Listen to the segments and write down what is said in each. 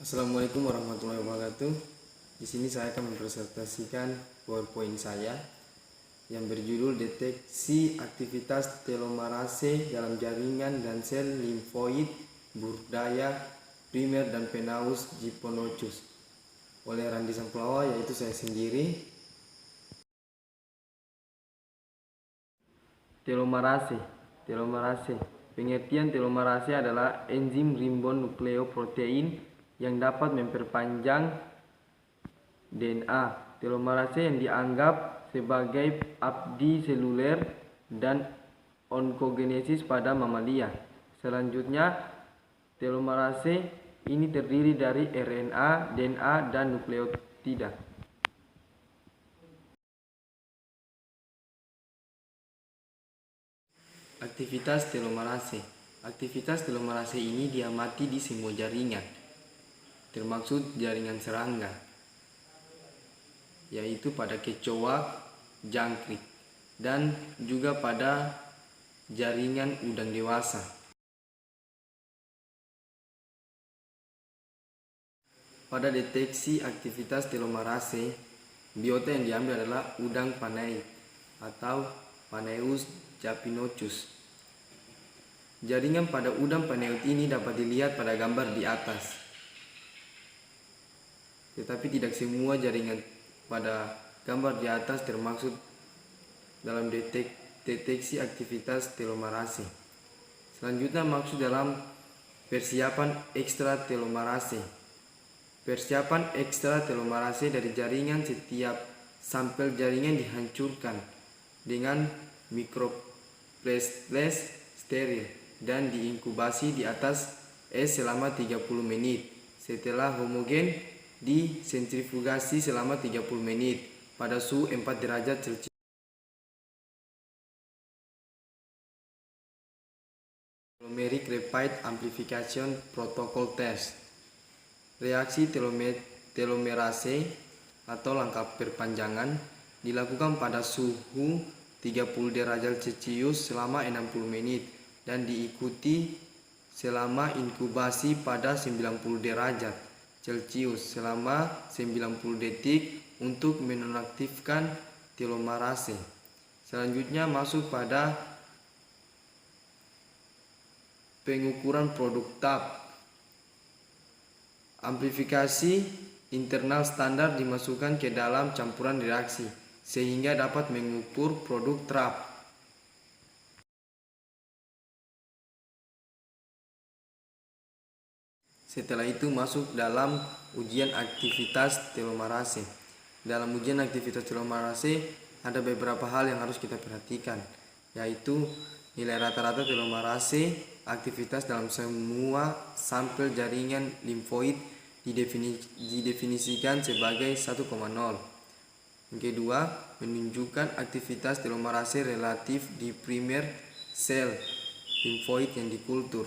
Assalamualaikum warahmatullahi wabarakatuh. Di sini saya akan mempresentasikan PowerPoint saya yang berjudul Deteksi Aktivitas Telomerase dalam Jaringan dan Sel Limfoid Burdaya Primer dan Penaeus Gymnotus oleh Randi Sampulawa, yaitu saya sendiri. Telomerase. Pengertian telomerase adalah enzim ribonukleoprotein yang dapat memperpanjang DNA. Telomerase yang dianggap sebagai abdi seluler dan onkogenesis pada mamalia. Selanjutnya, telomerase ini terdiri dari RNA, DNA, dan nukleotida. Aktivitas telomerase. Aktivitas telomerase ini diamati di semua jaringan, termasuk jaringan serangga, yaitu pada kecoa, jangkrik, dan juga pada jaringan udang dewasa. Pada deteksi aktivitas telomerase, biota yang diambil adalah udang panai atau Penaeus gymnotus. Jaringan pada udang Penaeus ini dapat dilihat pada gambar di atas. Tetapi tidak semua jaringan pada gambar di atas termasuk dalam deteksi aktivitas telomerase. Selanjutnya maksud dalam persiapan ekstra telomerase. Persiapan ekstra telomerase dari jaringan, setiap sampel jaringan dihancurkan dengan mikroplatelet steril dan diinkubasi di atas es selama 30 menit. Setelah homogen, disentrifugasi selama 30 menit pada suhu 4 derajat Celcius. Telomeric Repeat Amplification Protocol Test. Reaksi telomerase atau langkah perpanjangan dilakukan pada suhu 30 derajat Celcius selama 60 menit dan diikuti selama inkubasi pada 90 derajat Celcius selama 90 detik untuk menonaktifkan telomerase. Selanjutnya masuk pada pengukuran produk TAP. Amplifikasi internal standar dimasukkan ke dalam campuran reaksi sehingga dapat mengukur produk TRAP. Setelah itu masuk dalam ujian aktivitas telomerase. Dalam ujian aktivitas telomerase ada beberapa hal yang harus kita perhatikan, yaitu nilai rata-rata telomerase aktivitas dalam semua sampel jaringan limfoid didefinisikan sebagai 1,0. Yang kedua, menunjukkan aktivitas telomerase relatif di primer sel limfoid yang dikultur.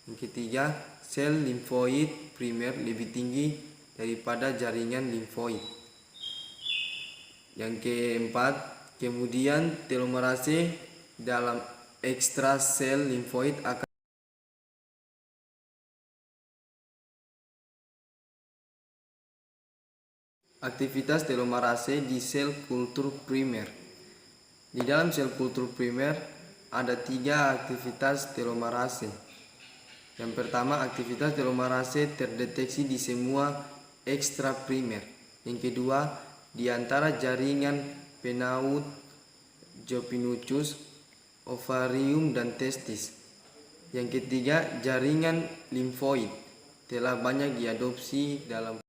Yang ketiga, sel limfoid primer lebih tinggi daripada jaringan limfoid. Yang keempat, kemudian telomerase dalam ekstra sel limfoid akan aktivitas telomerase di sel kultur primer. Di dalam sel kultur primer ada 3 aktivitas telomerase. Yang pertama, aktivitas telomerase terdeteksi di semua ekstra primer. Yang kedua, di antara jaringan Penaeus gymnotus, ovarium, dan testis. Yang ketiga, jaringan limfoid telah banyak diadopsi dalam